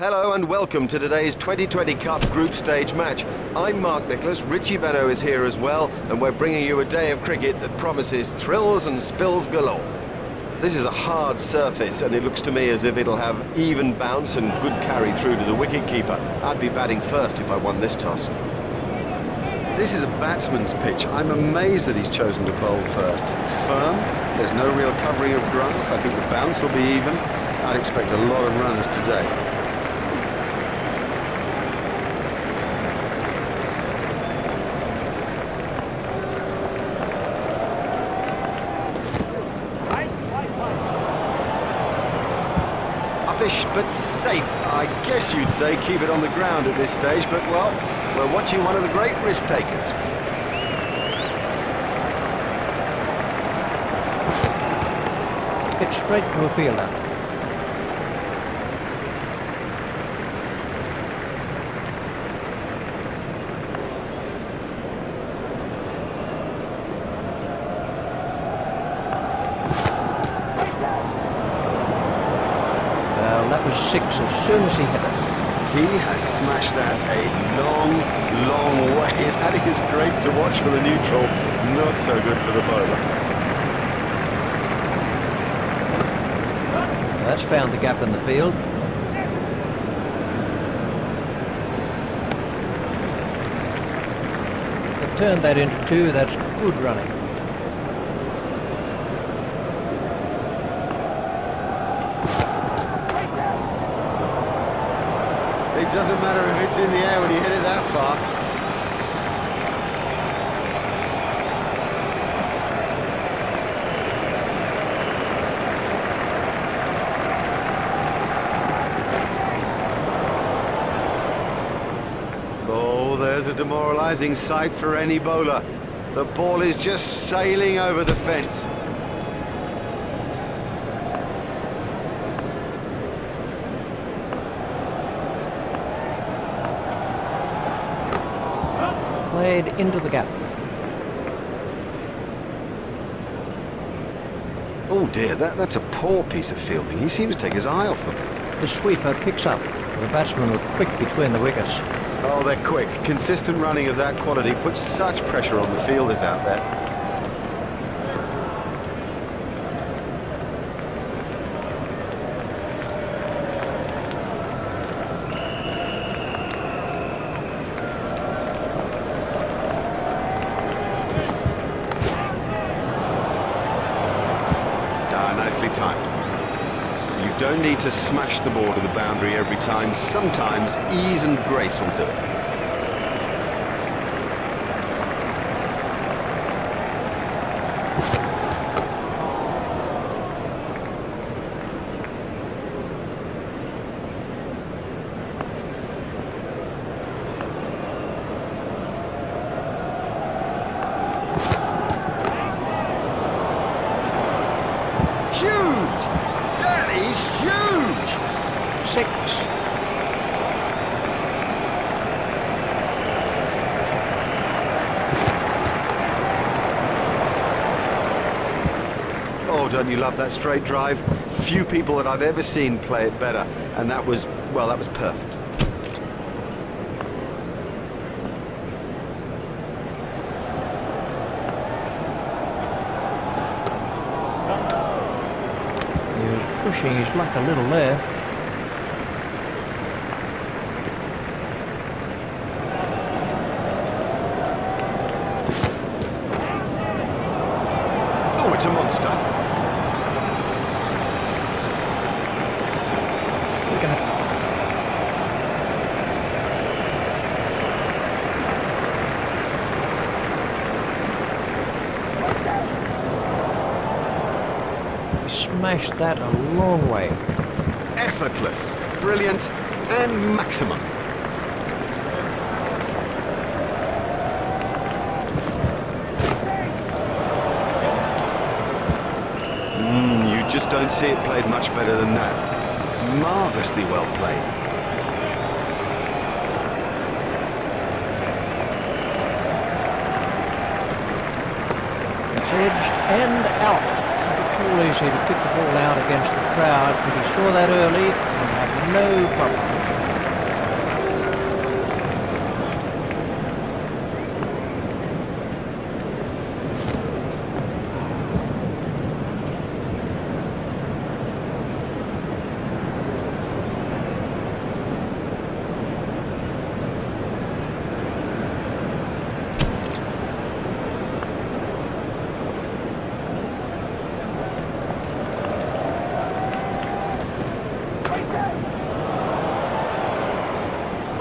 Hello and welcome to today's 2020 Cup Group Stage match. I'm Mark Nicholas, Richie Benno is here as well, and we're bringing you a day of cricket that promises thrills and spills galore. This is a hard surface and it looks to me as if it'll have even bounce and good carry through to the wicket-keeper. I'd be batting first if I won this toss. This is a batsman's pitch. I'm amazed that he's chosen to bowl first. It's firm, there's no real covering of grass. I think the bounce will be even. I'd expect a lot of runs today. But safe, I guess you'd say. Keep it on the ground at this stage, but well, we're watching one of the great risk takers. It's straight to a fielder. That was six as soon as he hit it. He has smashed that a long, long way. That is great to watch for the neutral, not so good for the bowler. That's found the gap in the field. They've turned that into two. That's good running. It doesn't matter if it's in the air when you hit it that far. Oh, there's a demoralising sight for any bowler. The ball is just sailing over the fence. Played into the gap. Oh dear, that's a poor piece of fielding. He seemed to take his eye off them. The sweeper picks up. The batsmen were quick between the wickets. Oh, they're quick. Consistent running of that quality puts such pressure on the fielders out there. Nicely timed. You don't need to smash the ball to the boundary every time. Sometimes ease and grace will do it. Huge! That is huge! Six. Oh, don't you love that straight drive? Few people that I've ever seen play it better, and that was, well, that was perfect. Pushing his luck a little there. Oh, it's a monster. Smashed that a long way. Effortless, brilliant, and maximum. You just don't see it played much better than that. Marvellously well played. It's edged and out. Too easy to pick the ball out against the crowd, but he saw that early and had no problem.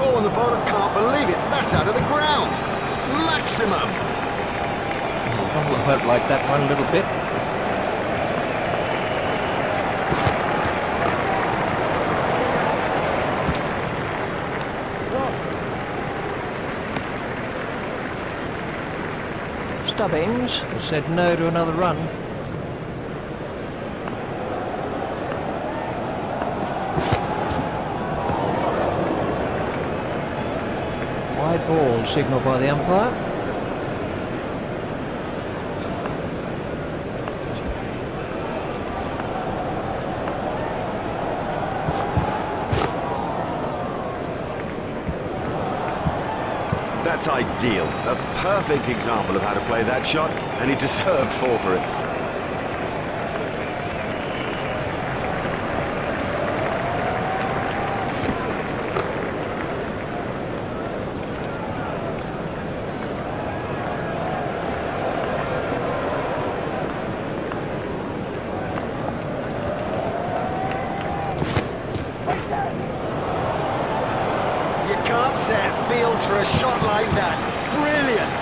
Oh, and the bowler can't believe it. That's out of the ground. Maximum. One will hurt like that one little bit. Stubbings has said no to another run. Wide ball signalled by the umpire. That's ideal. A perfect example of how to play that shot, and he deserved 4 for it. You can't set fields for a shot like that. Brilliant!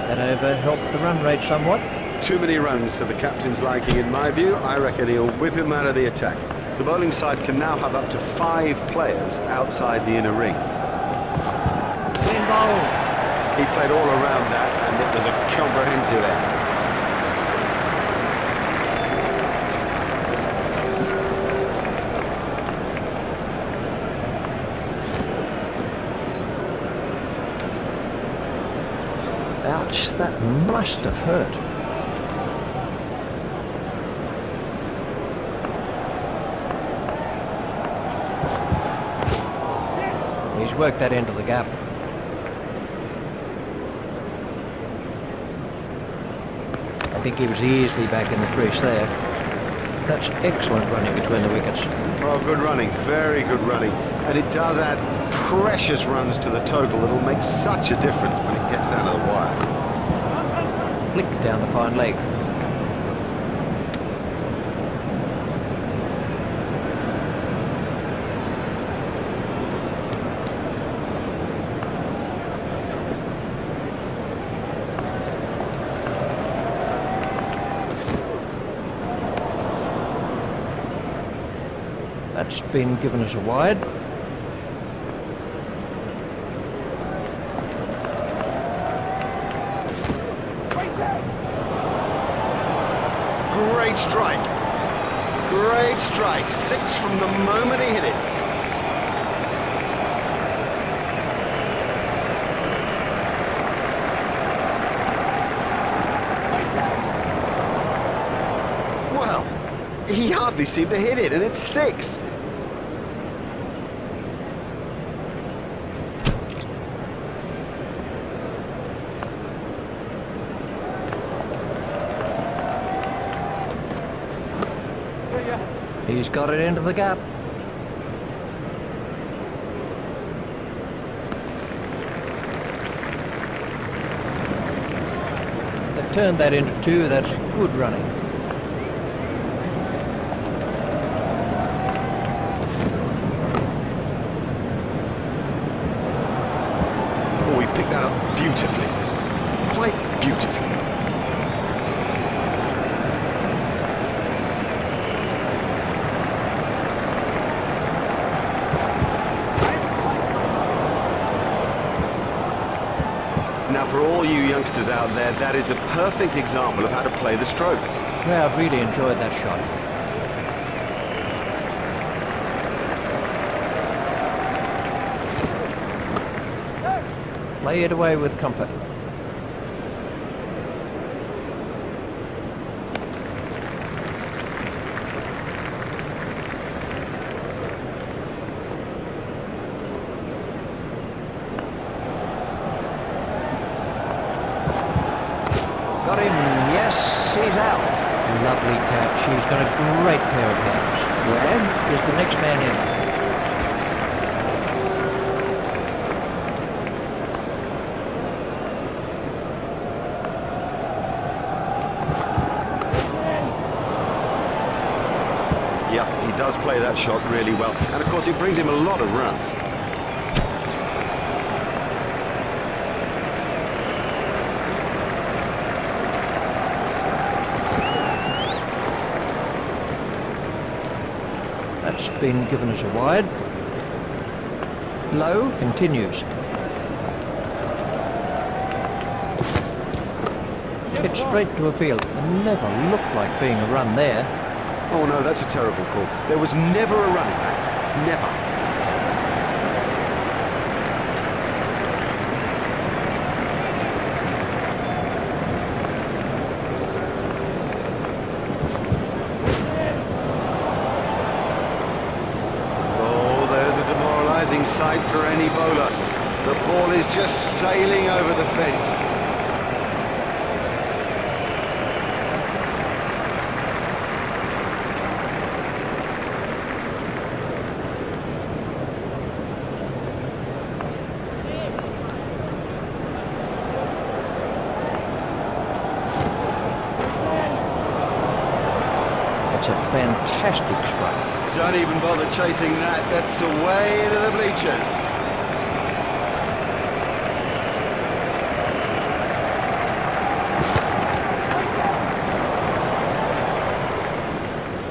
That over helped the run rate somewhat. Too many runs for the captain's liking, in my view. I reckon he'll whip him out of the attack. The bowling side can now have up to 5 players outside the inner ring. Clean bowl. He played all around that, and it was a comprehensive end. Ouch, that must have hurt. He's worked that into the gap. I think he was easily back in the crease there. That's excellent running between the wickets. Oh, good running, very good running. And it does add precious runs to the total that'll make such a difference when it gets down to the wire. Flick down the fine leg. That's been given as a wide. Great strike. Great strike. 6 from the moment he hit it. Well, he hardly seemed to hit it, and it's 6. He's got it into the gap. They've turned that into 2. That's good running. Oh, he picked that up beautifully. Quite beautifully. Now, for all you youngsters out there, that is a perfect example of how to play the stroke. Yeah, I've really enjoyed that shot. play it away with comfort. Got him, yes, he's out. Lovely catch, he's got a great pair of hands. Where is the next man in? Yeah, he does play that shot really well. And of course it brings him a lot of runs. That's been given as a wide. Low continues. Hit straight to a field. It never looked like being a run there. Oh no, that's a terrible call. There was never a run in that. Never. Sight for any bowler. The ball is just sailing over the fence. It's a fantastic strike. Don't even bother chasing that. That's away into the bleachers.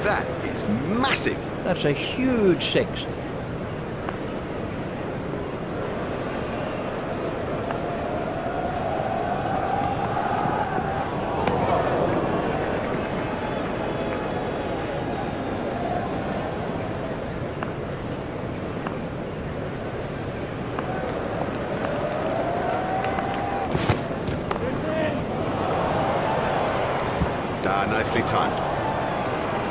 That is massive. That's a huge six. Nicely timed.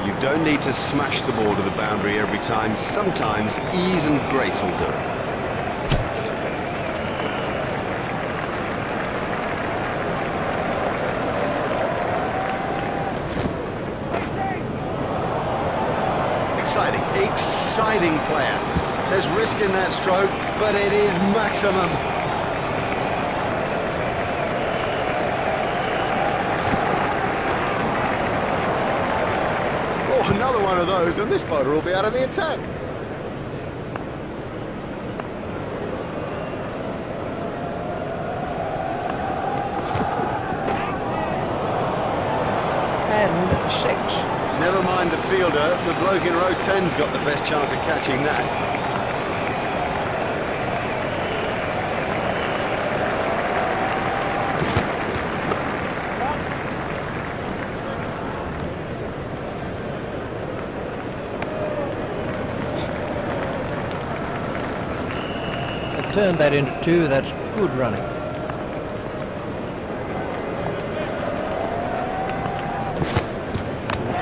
You don't need to smash the ball to the boundary every time. Sometimes ease and grace will do it. Exciting player. There's risk in that stroke, but it is maximum. Another one of those, and this bowler will be out of the attack. And six. Never mind the fielder, the bloke in row 10's got the best chance of catching that. Turn that into two, that's good running.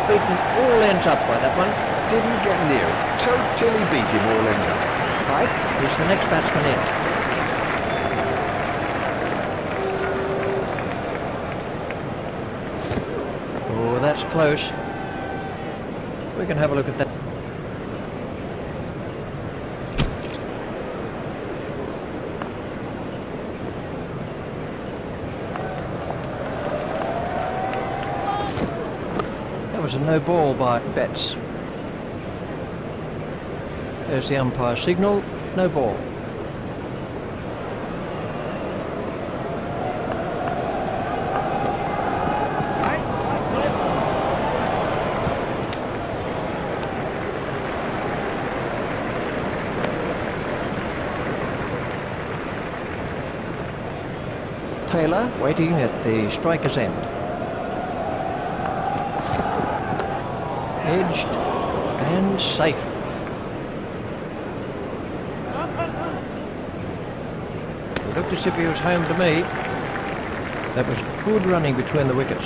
Beaten all ends up by that one. Didn't get near it. Totally beat him all ends up. Right, he's the next batsman in. Oh, that's close. We can have a look at that. Was a no ball by Betts. There's the umpire signal, no ball. Taylor waiting at the striker's end. Edged and safe. Looked as if he was home to me. That was good running between the wickets.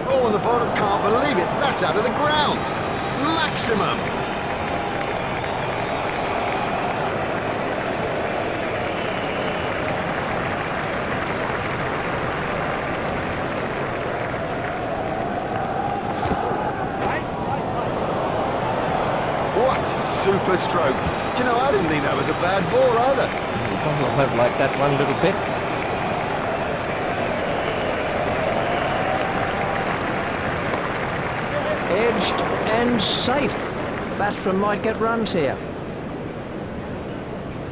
Oh, and the bowler can't believe it. That's out of the ground. Maximum. What a super stroke. Do you know, I didn't think that was a bad ball either. I'll have like that one little bit. Edged and safe. Batsman might get runs here.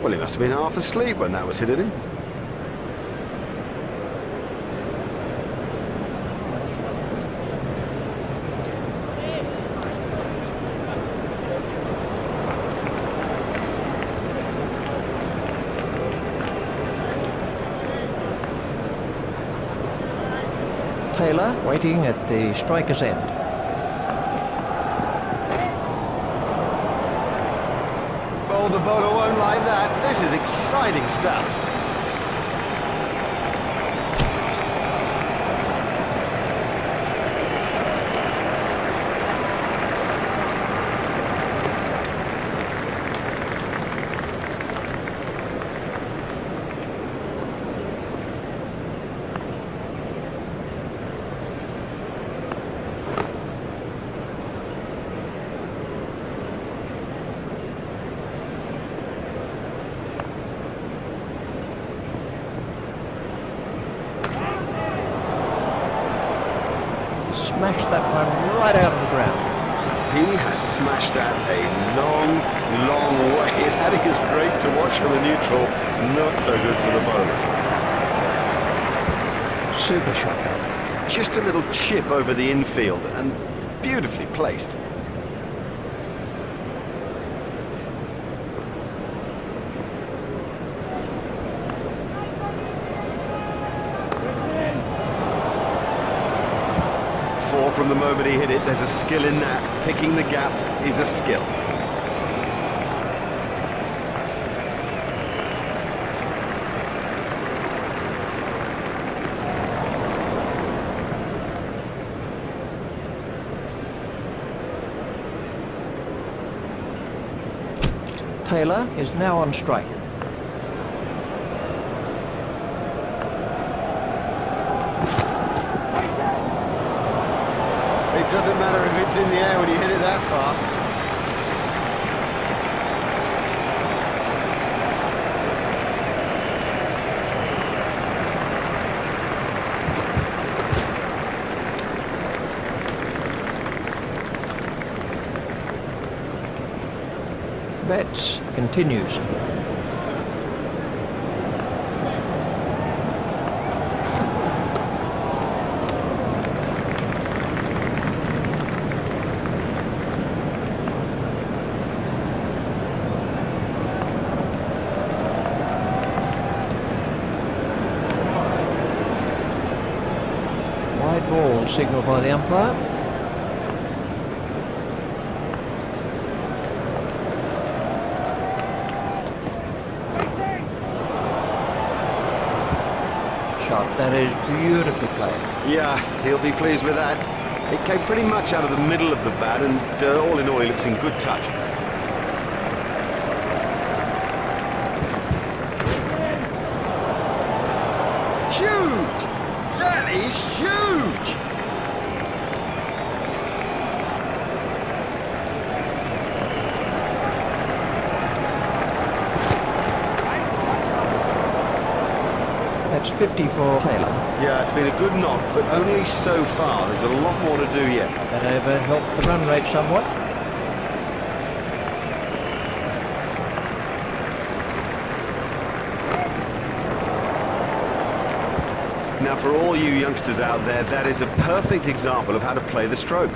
Well, he must have been half asleep when that was hit at him. Taylor waiting at the striker's end. Oh, the bowler won't like that. This is exciting stuff. Smashed that one right out of the ground. He has smashed that a long, long way. That is great to watch for the neutral, not so good for the bowler. Super shot though. Just a little chip over the infield and beautifully placed. From the moment he hit it, there's a skill in that. Picking the gap is a skill. Taylor is now on strike. It doesn't matter if it's in the air when you hit it that far. Betts continues. Wide ball signalled by the umpire. Shot, that is beautifully played. Yeah, he'll be pleased with that. It came pretty much out of the middle of the bat, and all in all, he looks in good touch. Huge! That is huge! That's 50 for Taylor. Yeah, it's been a good knock, but only so far. There's a lot more to do yet. That over helped the run rate somewhat. Now, for all you youngsters out there, that is a perfect example of how to play the stroke.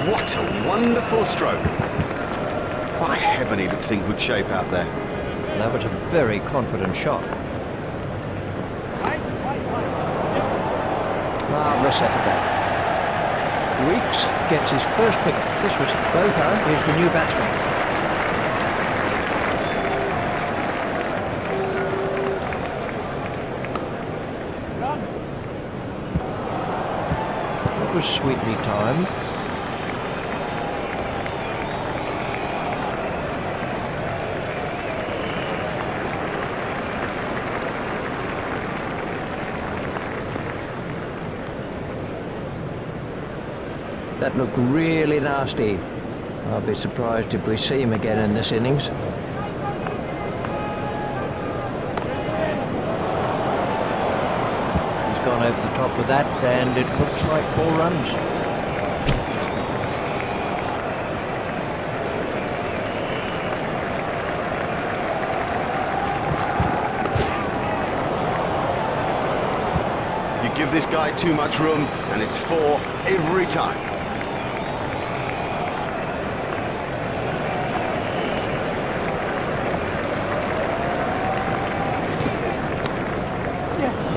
What a wonderful stroke. By heaven, he looks in good shape out there. That was a very confident shot. Marvellous effort there. Weeks gets his first wicket. This was Botha is the new batsman. That was sweetly timed. That looked really nasty. I'll be surprised if we see him again in this innings. He's gone over the top with that, and it looks like 4 runs. You give this guy too much room, and it's 4 every time.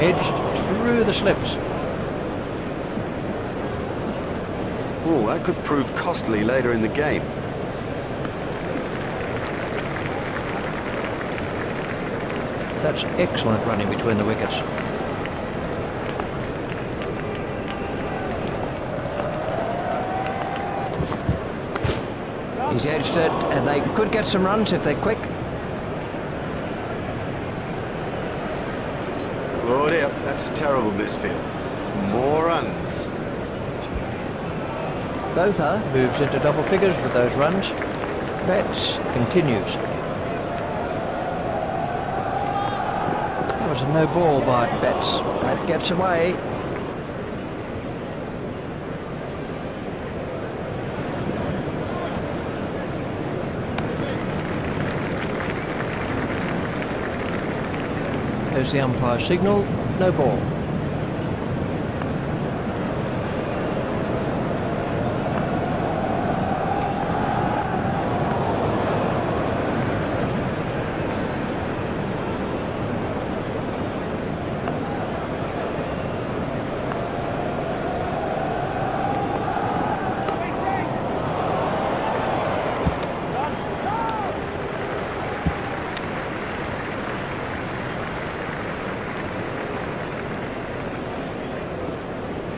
Edged through the slips. Oh, that could prove costly later in the game. That's excellent running between the wickets. He's edged it, and they could get some runs if they're quick. Oh dear, that's a terrible misfield. More runs. Botha moves into double figures with those runs. Betts continues. That was a no ball by Betts. That gets away. There's the umpire signal, no ball.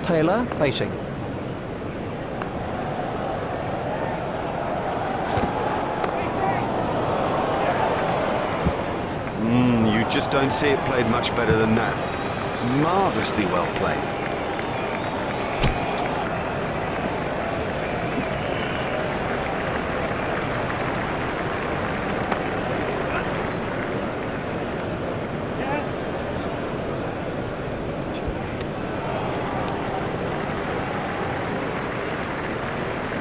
Taylor facing. You just don't see it played much better than that. Marvellously well played.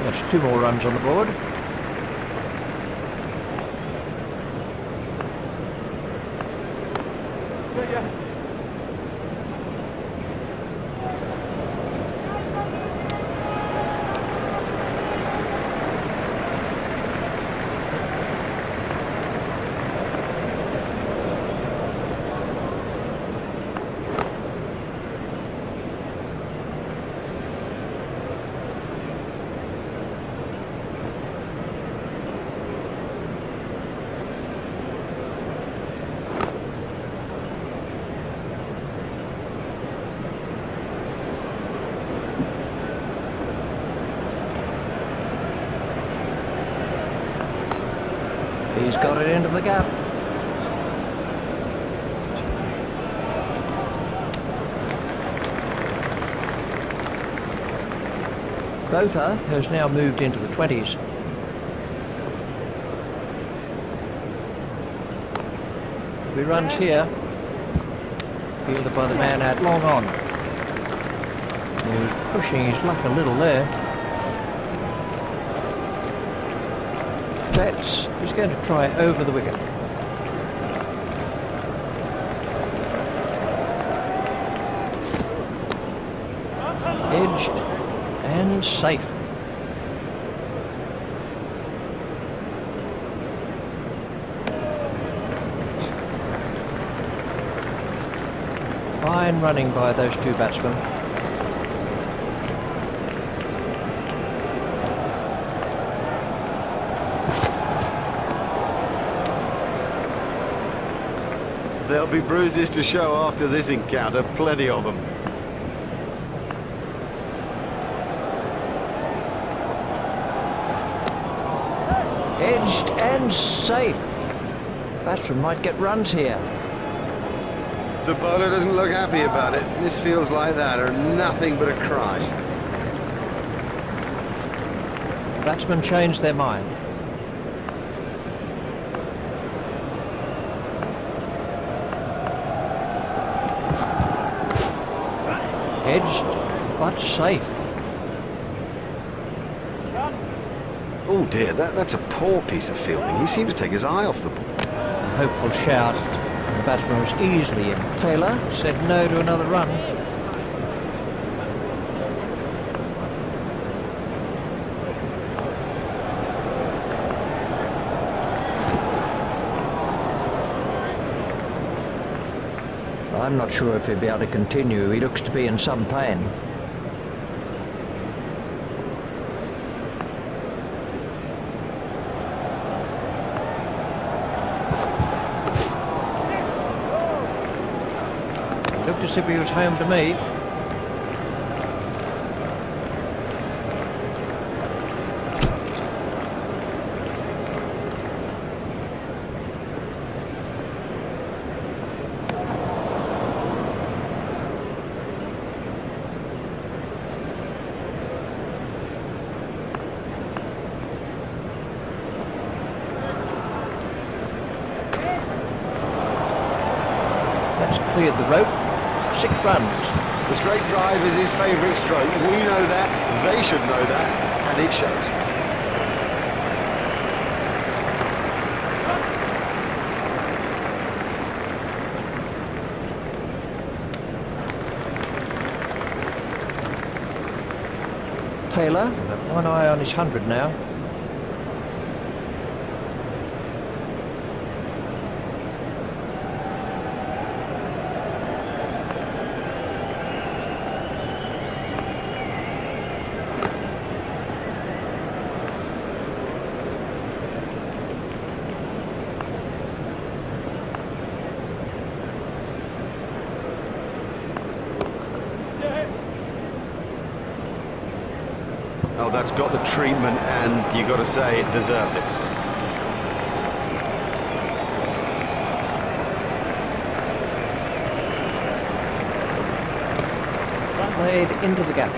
That's 2 more runs on the board. He's got it into the gap. Botha has now moved into the 20s. He runs here. Fielded by the man at long on. He was pushing his luck a little there. Betts is going to try over the wicket. Edged and safe. Fine running by those two batsmen. There'll be bruises to show after this encounter, plenty of them. Edged and safe. Batsman might get runs here. The bowler doesn't look happy about it. Misfields like that are nothing but a crime. Batsmen changed their mind. Edged, but safe. Oh dear, that's a poor piece of fielding. He seemed to take his eye off the ball. A hopeful shout, and the batsman was easily in. Taylor said no to another run. I'm not sure if he'll be able to continue. He looks to be in some pain. Looked as if he was home to meet. That's cleared the rope. 6 runs. The straight drive is his favourite stroke. We know that, they should know that, and it shows. Taylor, with one eye on his 100 now. Oh, that's got the treatment, and you got to say it deserved it. Played into the gap.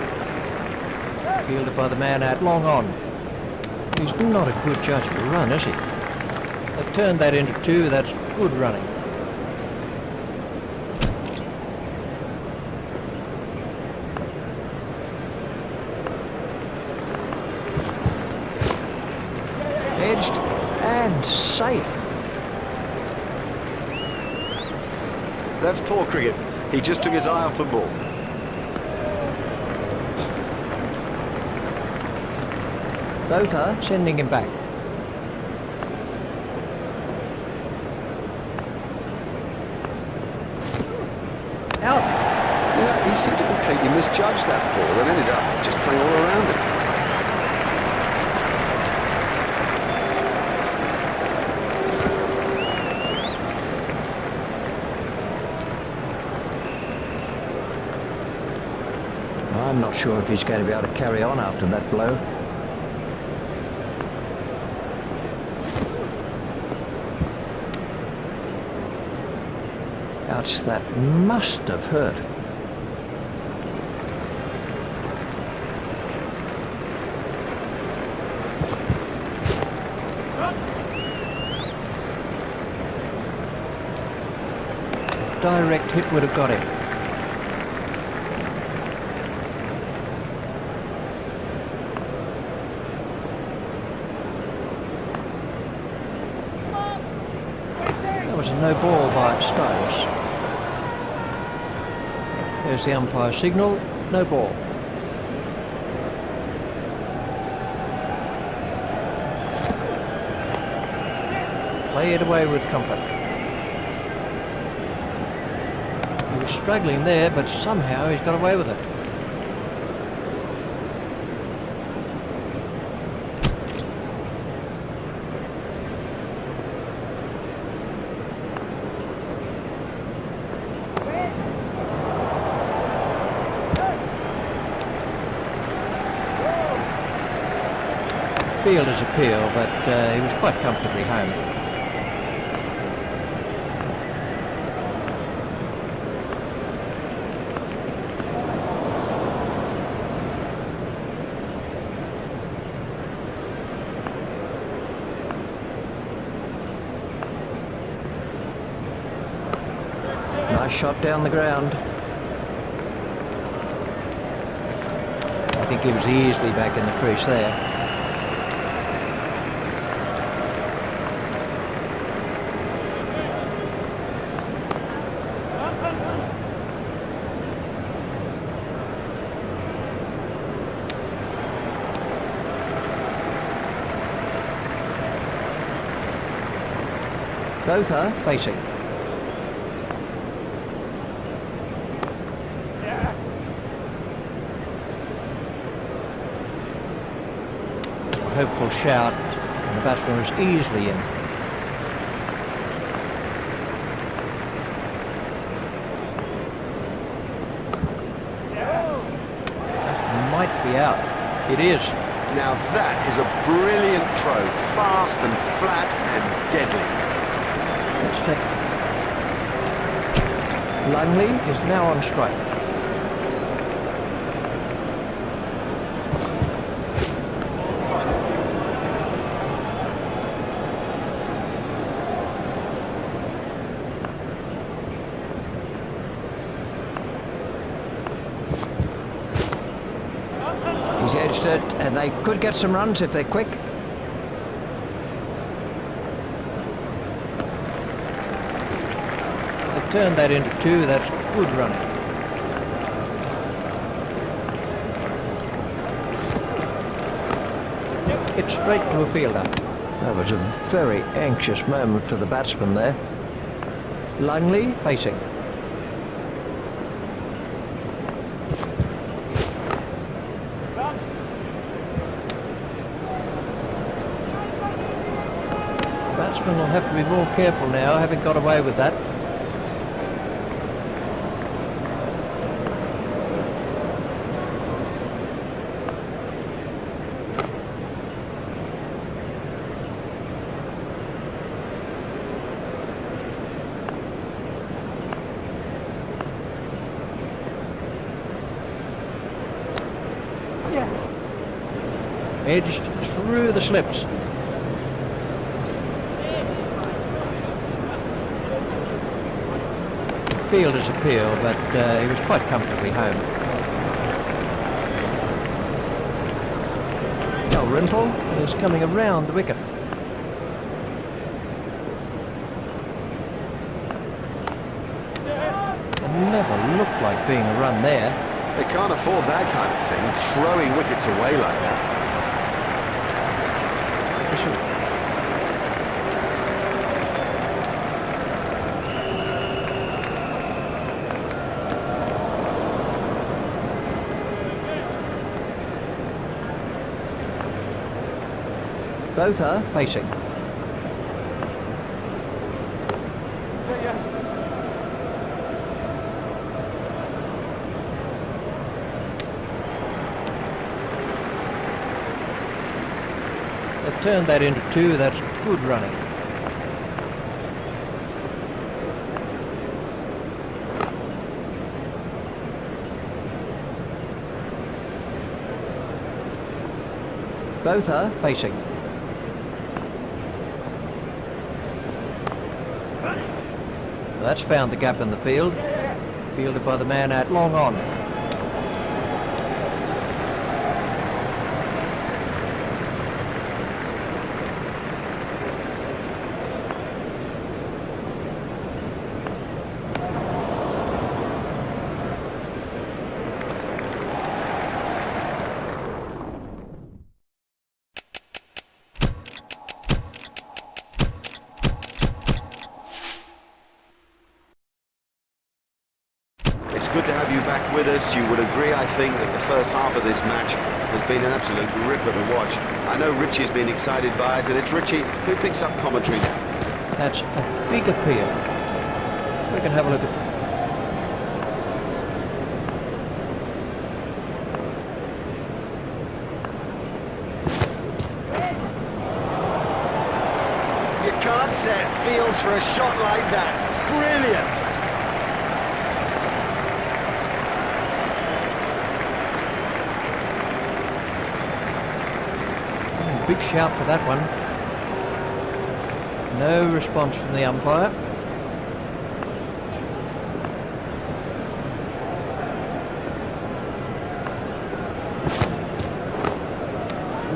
Fielded by the man out long on. He's not a good judge of a run, is he? They've turned that into 2. That's good running. Edged and safe. That's poor cricket. He just took his eye off the ball. Both are sending him back. Out. Yeah, he seemed to completely misjudge that ball and ended up just playing all around it. I'm not sure if he's going to be able to carry on after that blow. Ouch, that must have hurt. Direct hit would have got him. That was a no ball by Stones. There's the umpire signal, no ball. Play it away with comfort. He was struggling there, but somehow he's got away with it. Fielder's appeal, but he was quite comfortably home. Nice shot down the ground. I think he was easily back in the crease there. Both are facing. A hopeful shout, and the batsman was easily in. That might be out. It is. Now that is a brilliant throw, fast and flat and deadly. Let's check. Langley is now on strike. He's edged it, and they could get some runs if they're quick. Turn that into 2, that's good running. It's straight to a fielder. That was a very anxious moment for the batsman there. Langley facing. The batsman will have to be more careful now, having got away with that. Edged through the slips. Fielder's appeal, but he was quite comfortably home. Now Rimple is coming around the wicket. It never looked like being a run there. They can't afford that kind of thing, throwing wickets away like that. Both are facing. They've turned that into 2, that's good running. Both are facing. That's found the gap in the field. Fielded by the man out long on. with us, you would agree, I think, that the first half of this match has been an absolute ripper to watch. I know Richie's been excited by it, and it's Richie who picks up commentary now. That's a big appeal. We can have a look at You can't set fields for a shot like that. Brilliant! big shout for that one. No response from the umpire.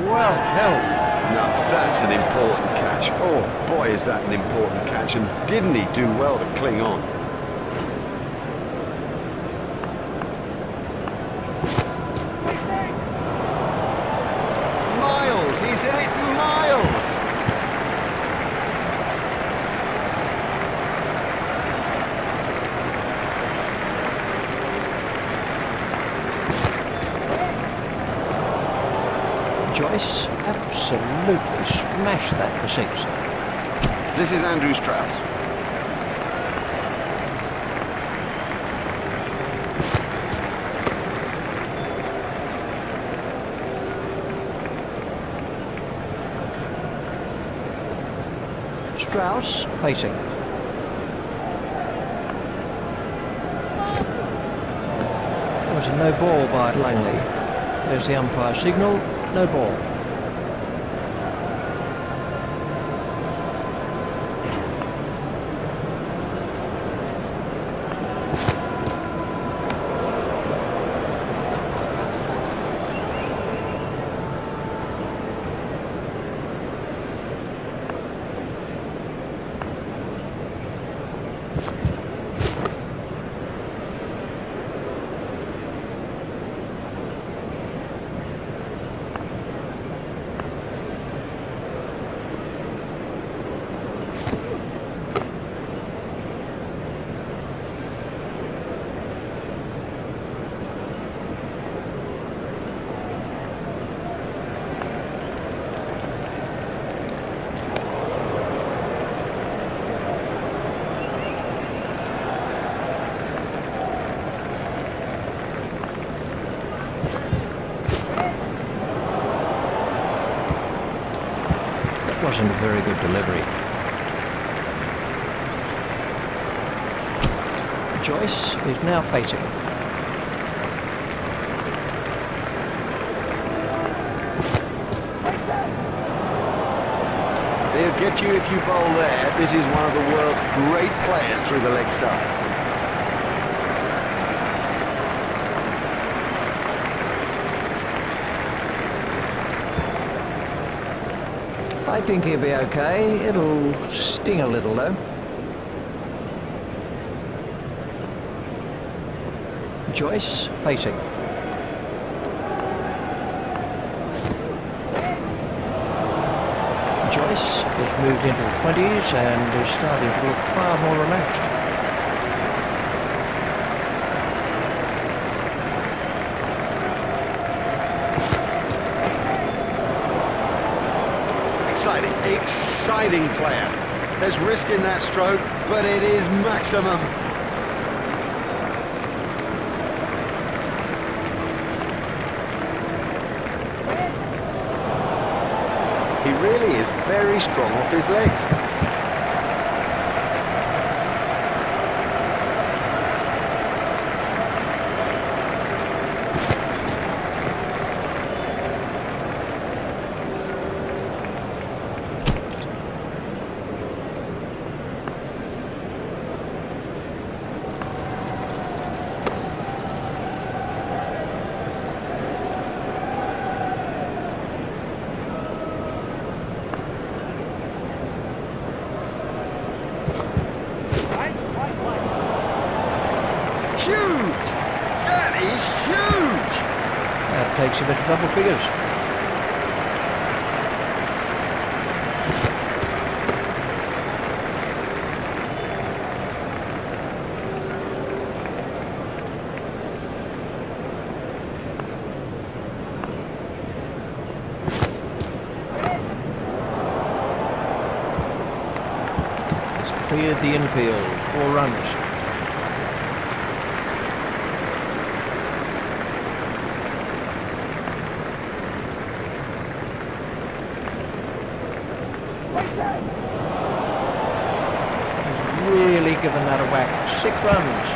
Well held. Now that's an important catch. Oh boy, is that an important catch, and didn't he do well to cling on? Miles, he's in it, Miles! Joyce absolutely smashed that for six. This is Andrew Strauss. Strauss facing. It was a no ball by Langley. There's the umpire signal, no ball. Wasn't a very good delivery. Joyce is now facing. They'll get you if you bowl there. This is one of the world's great players through the leg side. I think he'll be okay. It'll sting a little though. Joyce facing. Joyce has moved into the 20s and is starting to look far more relaxed. Exciting player. There's risk in that stroke, but it is maximum. He really is very strong off his legs. Huge! That is huge! That takes him into double figures. cleared the infield. 4 runs. He's really given that a whack. 6 runs.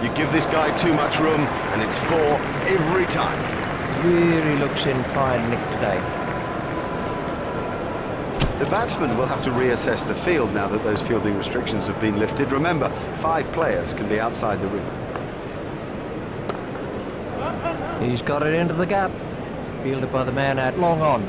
You give this guy too much room, and it's 4 every time. Really looks in fine nick today. The batsman will have to reassess the field now that those fielding restrictions have been lifted. Remember, 5 players can be outside the ring. He's got it into the gap. Fielded by the man out long on.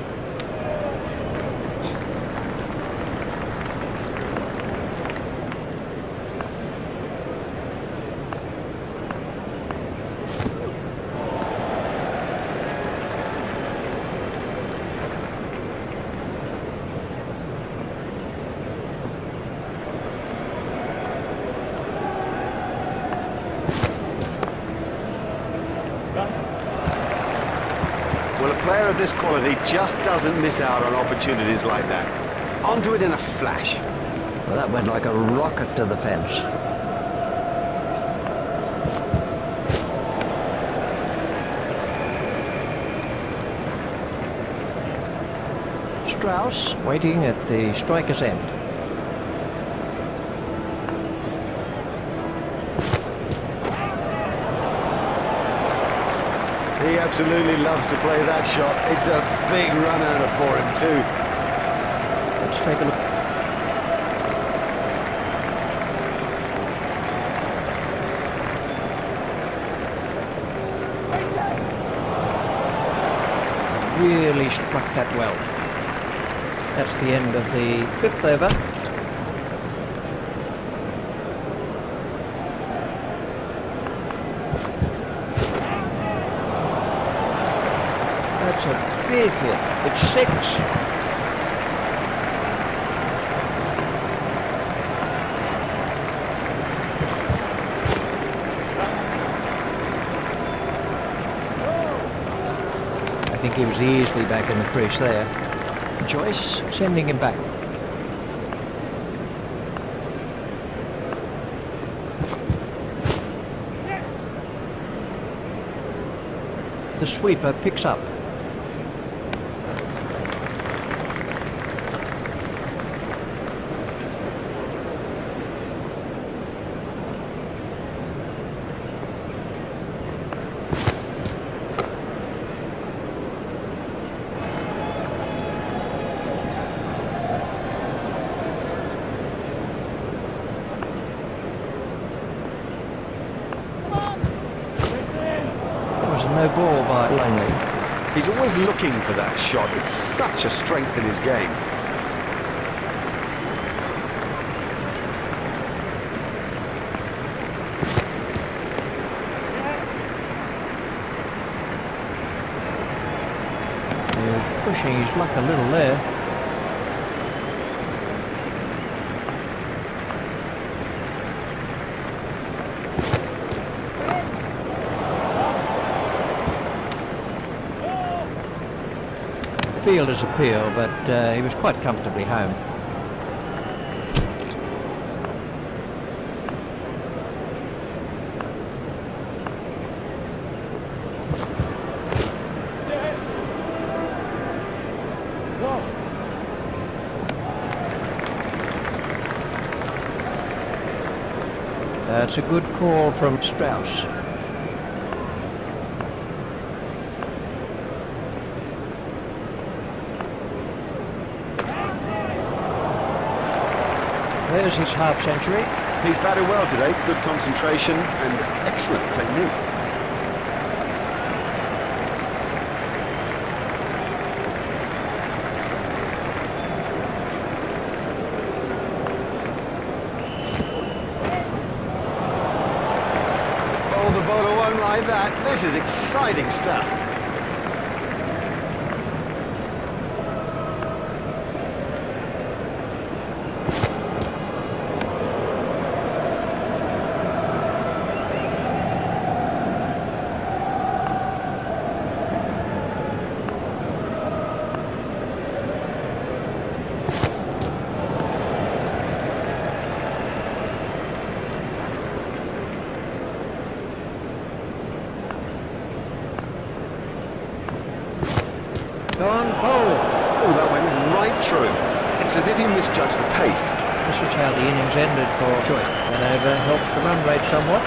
Well, a player of this quality just doesn't miss out on opportunities like that. Onto it in a flash. Well, that went like a rocket to the fence. Strauss waiting at the striker's end. He absolutely loves to play that shot. It's a big run earner for him too. Let's take a look. Really struck that well. That's the end of the 5th over. That's a big hit. It's 6. I think he was easily back in the crease there. Joyce sending him back. The sweeper picks up. No ball by Langley. He's always looking for that shot. It's such a strength in his game. Yeah, pushing his luck a little there. Fielder's appeal, but he was quite comfortably home. That's a good call from Strauss. There's his half-century. He's batted well today. Good concentration and excellent technique. Oh, the bowler won't like that. This is exciting stuff. through him. It's as if he misjudged the pace. This was how the innings ended for Choi. That over helped the run rate somewhat.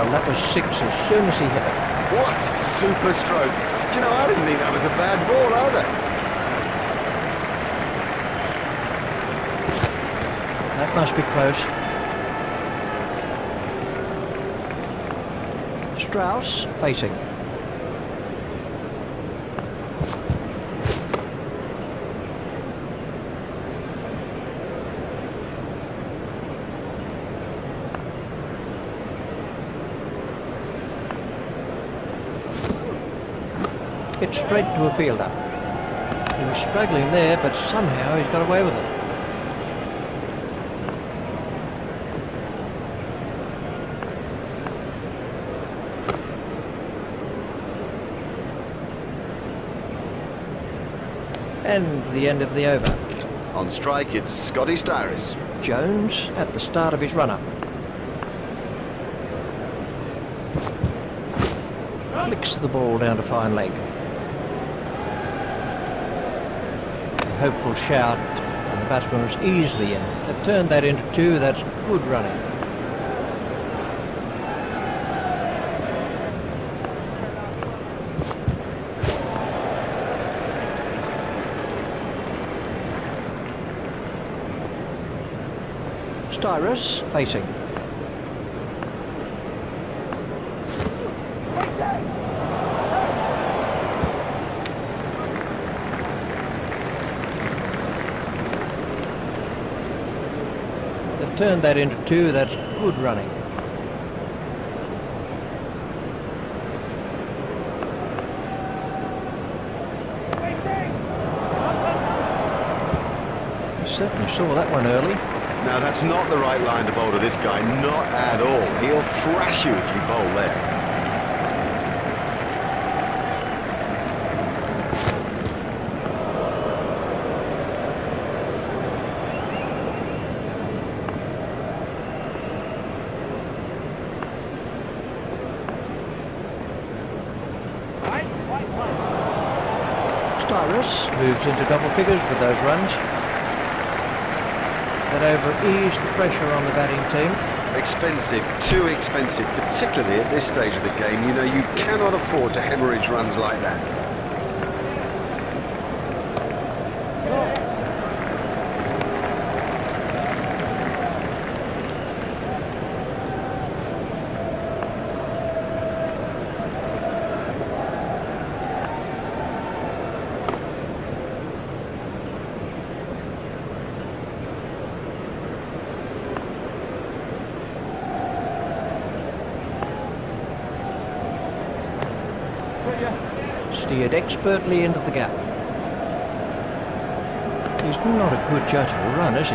That was 6 as soon as he hit it. What super stroke. Do you know, I didn't think that was a bad ball either. That must be close. Strauss facing. Hit straight to a fielder. He was struggling there, but somehow he's got away with it. And the end of the over. On strike, it's Scotty Styris. Jones at the start of his run-up. Flicks the ball down to fine leg. A hopeful shout, and the batsman was easily in. They've turned that into 2, that's good running. Styris facing. They've turned that into 2, that's good running. He certainly saw that one early. Now, that's not the right line to bowl to this guy, not at all. He'll thrash you if you bowl there. Styris moves into double figures with those runs. That over eased the pressure on the batting team. Expensive, too expensive, particularly at this stage of the game. You know, you cannot afford to hemorrhage runs like that. Steered expertly into the gap. He's not a good judge of a run, is he?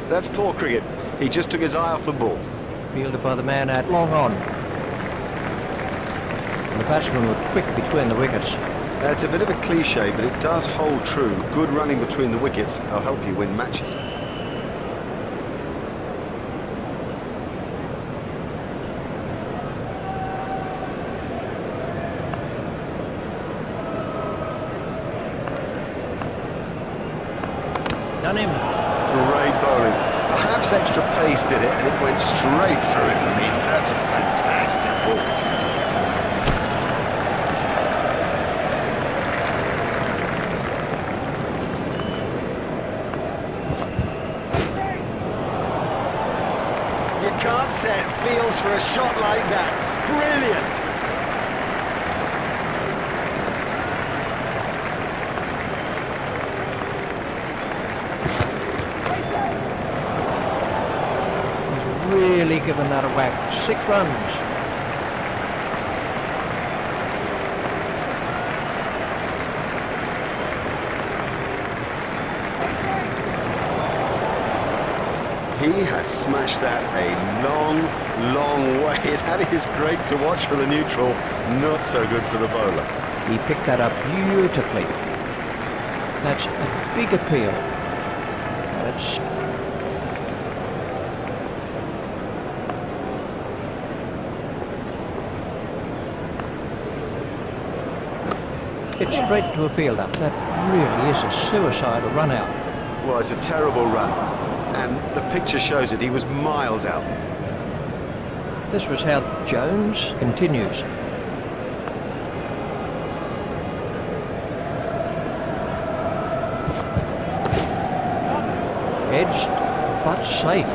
That's poor cricket. He just took his eye off the ball. Fielded by the man out long on. And the batsmen were quick between the wickets. That's a bit of a cliche, but it does hold true. Good running between the wickets will help you win matches. Done him. Great bowling. Perhaps extra pace did it, and it went straight through him. I mean, that's a fantastic ball. Can't set fields for a shot like that. Brilliant! He's really given that a whack. 6 runs. He has smashed that a long, long way. That is great to watch for the neutral, not so good for the bowler. He picked that up beautifully. That's a big appeal. That's it's straight to a fielder. That really is a suicidal run out. Well, it's a terrible run, and the picture shows it. He was miles out. This was how Jones continues. Edged, but safe.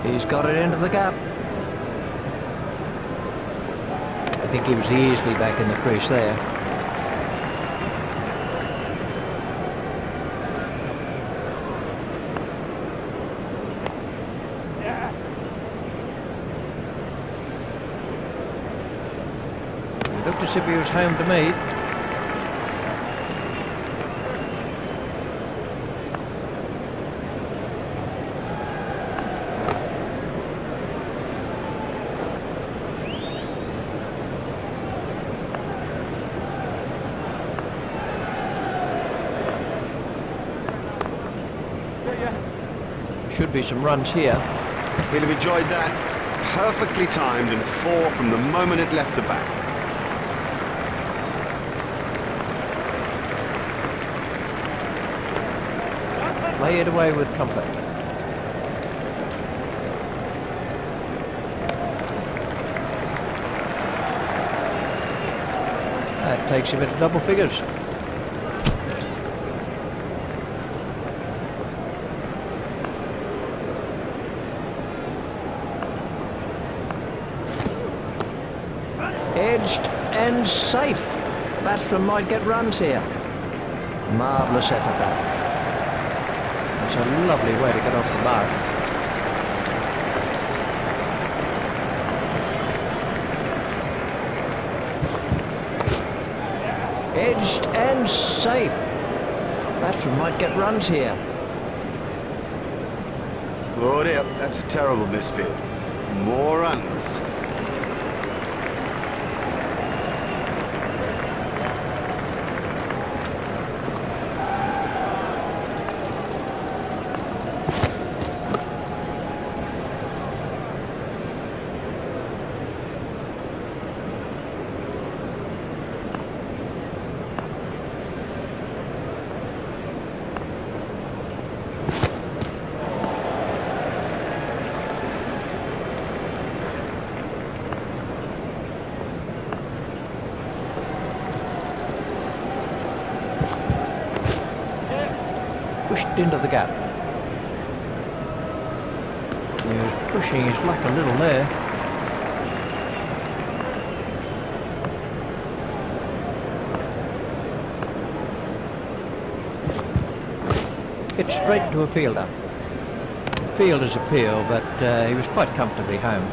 He's got it into the gap. I think he was easily back in the crease there. He looked as if he was home to me. Should be some runs here. He'll have enjoyed that. Perfectly timed and 4 from the moment it left the bat. Lay it away with comfort. That takes him into double figures. Edged and safe. Batsman might get runs here. Marvellous effort that. That's a lovely way to get off the mark. Edged and safe. Batsman might get runs here. Oh dear, that's a terrible misfield. More runs. Pushed into the gap. He was pushing his luck a little there. Hit straight to a fielder. The fielder's appeal, but he was quite comfortably home.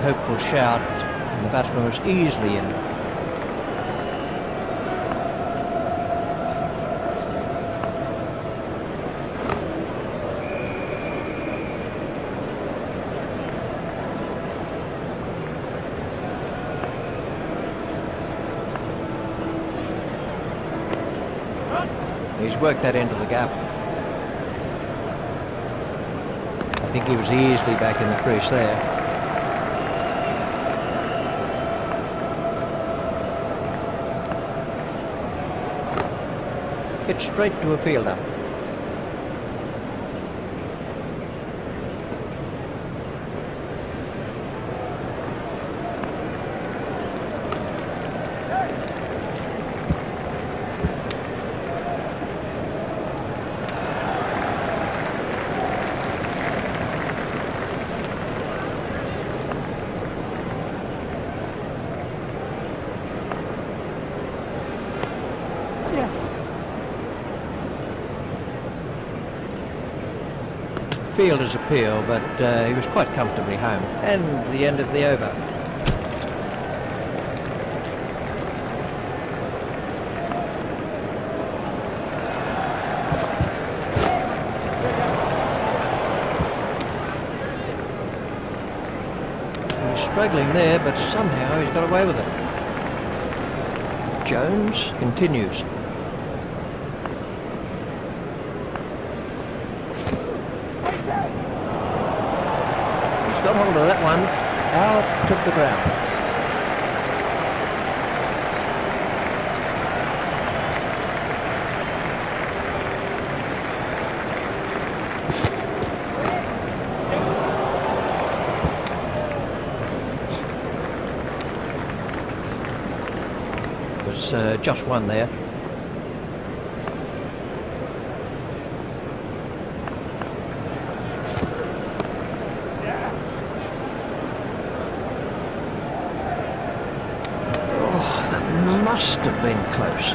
Hopeful shout, and the batsman was easily in. He's worked that into the gap. I think he was easily back in the crease there. Hit straight to a fielder. Fielder's appeal, but he was quite comfortably home. And the end of the over. He's struggling there, but somehow he's got away with it. Jones continues. Got hold of that one, out of the ground. It was just one there. Must have been close.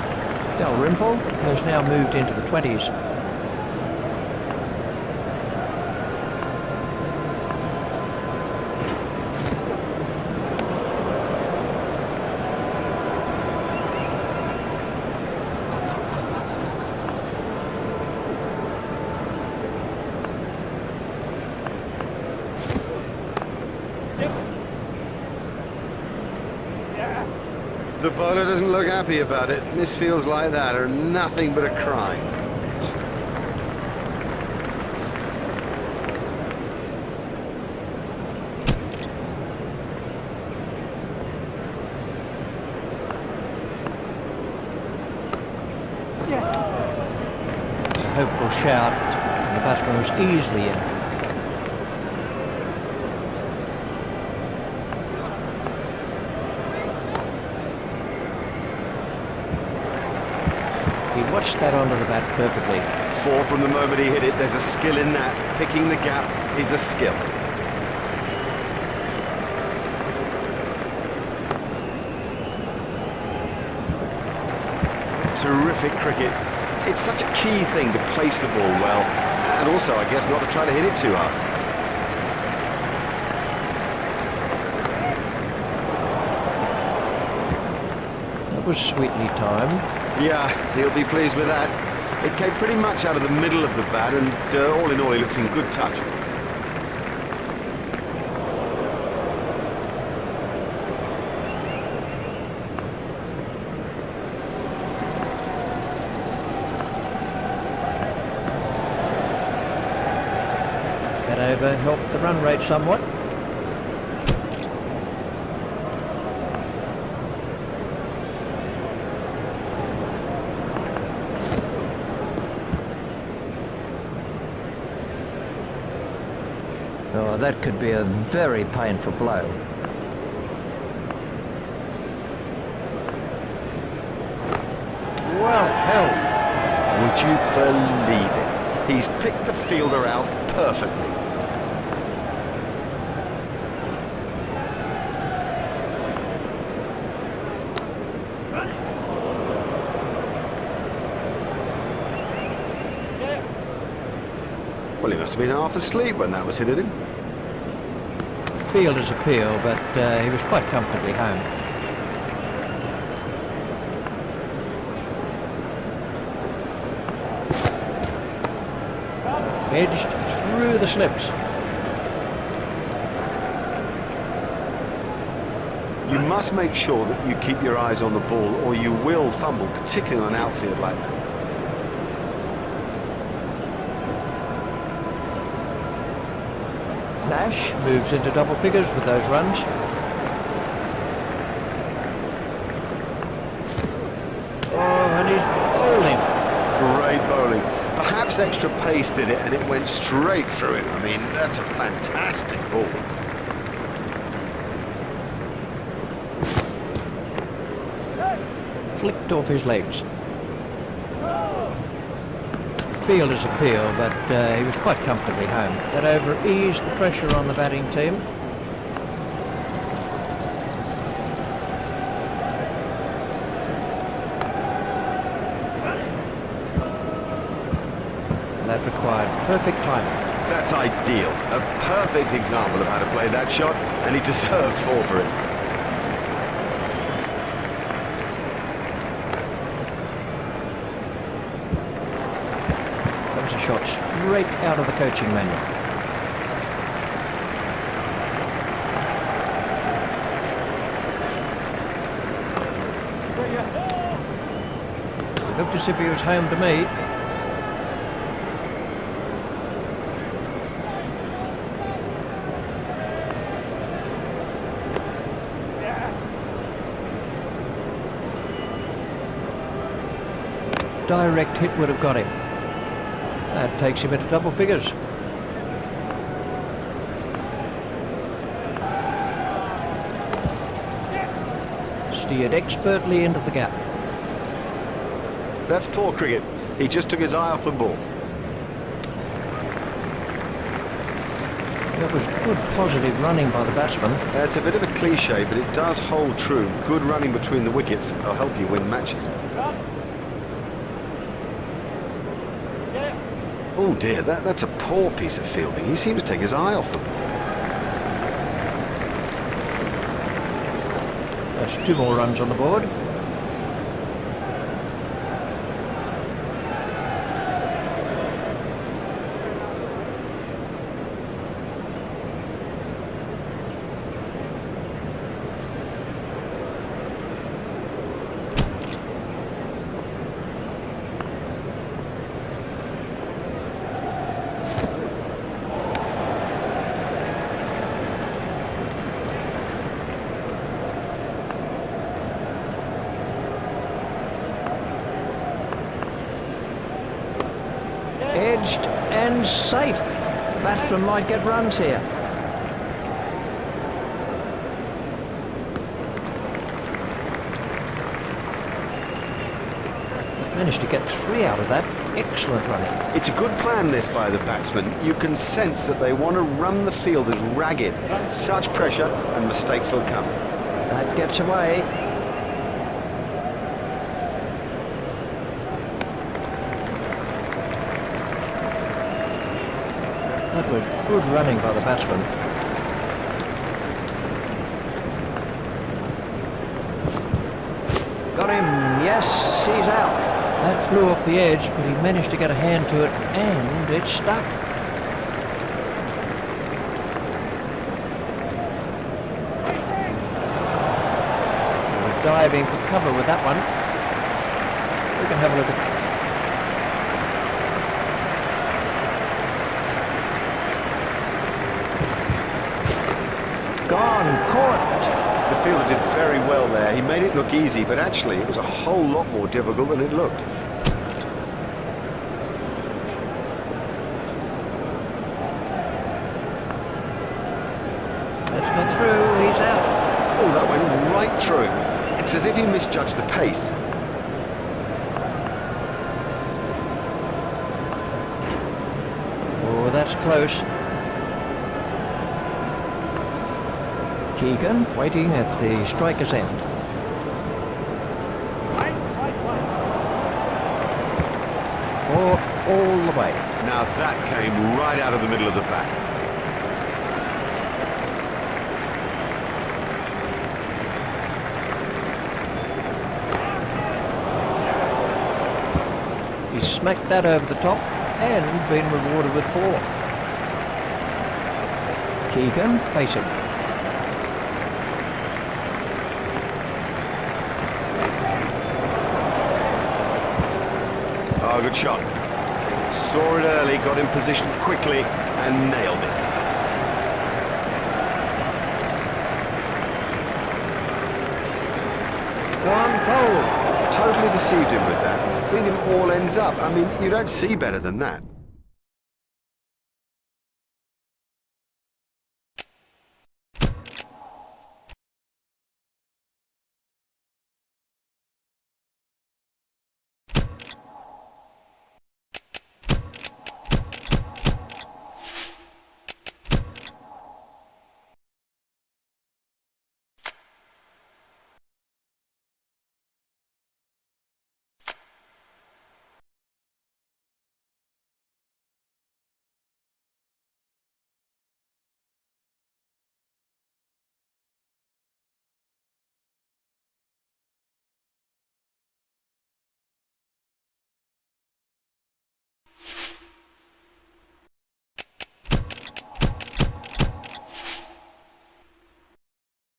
Dalrymple has now moved into the 20s. The bowler doesn't look happy about it. Misfields like that are nothing but a crime. A hopeful shout, and the batsman was easily in. He watched that onto the bat perfectly. 4 from the moment he hit it. There's a skill in that. Picking the gap is a skill. Terrific cricket. It's such a key thing to place the ball well, and also, I guess, not to try to hit it too hard. That was sweetly timed. Yeah, he'll be pleased with that. It came pretty much out of the middle of the bat, and all in all, he looks in good touch. That over helped the run rate somewhat. Oh, that could be a very painful blow. Well held. Would you believe it? He's picked the fielder out perfectly. Well, he must have been half asleep when that was hit at him. Fielder's appeal, but he was quite comfortably home. Edged through the slips. You must make sure that you keep your eyes on the ball, or you will fumble, particularly on an outfield like that. Nash moves into double figures with those runs. Oh, and he's bowling. Great bowling. Perhaps extra pace did it, and it went straight through him. I mean, that's a fantastic ball. Flicked off his legs. Fielder's appeal, but he was quite comfortably home. That over eased the pressure on the batting team. And that required perfect timing. That's ideal. A perfect example of how to play that shot, and he deserved 4 for it. That was a shot straight out of the coaching manual. It looked as if he was home to me. Direct hit would have got him. That takes him into double figures. Steered expertly into the gap. That's poor cricket. He just took his eye off the ball. That was good positive running by the batsman. It's a bit of a cliche, but it does hold true. Good running between the wickets will help you win matches. Oh dear, that's a poor piece of fielding. He seemed to take his eye off the ball. That's 2 more runs on the board. Edged and safe. Batsman might get runs here. Managed to get 3 out of that. Excellent running. It's a good plan, this, by the batsman. You can sense that they want to run the fielders ragged. Such pressure and mistakes will come. That gets away. That was good running by the batsman. Got him. Yes, he's out. That flew off the edge, but he managed to get a hand to it, and it stuck. We're diving for cover with that one. We can have a look at gone, caught. The fielder did very well there. He made it look easy, but actually it was a whole lot more difficult than it looked. That's not through, he's out. Oh, that went right through him. It's as if he misjudged the pace. Oh, that's close. Keegan waiting at the striker's end. All the way. Now that came right out of the middle of the bat. He smacked that over the top and been rewarded with 4. Keegan facing. Oh, good shot. Saw it early, got in position quickly and nailed it. Gone cold. Totally deceived him with that. Beat him all ends up. I mean, you don't see better than that.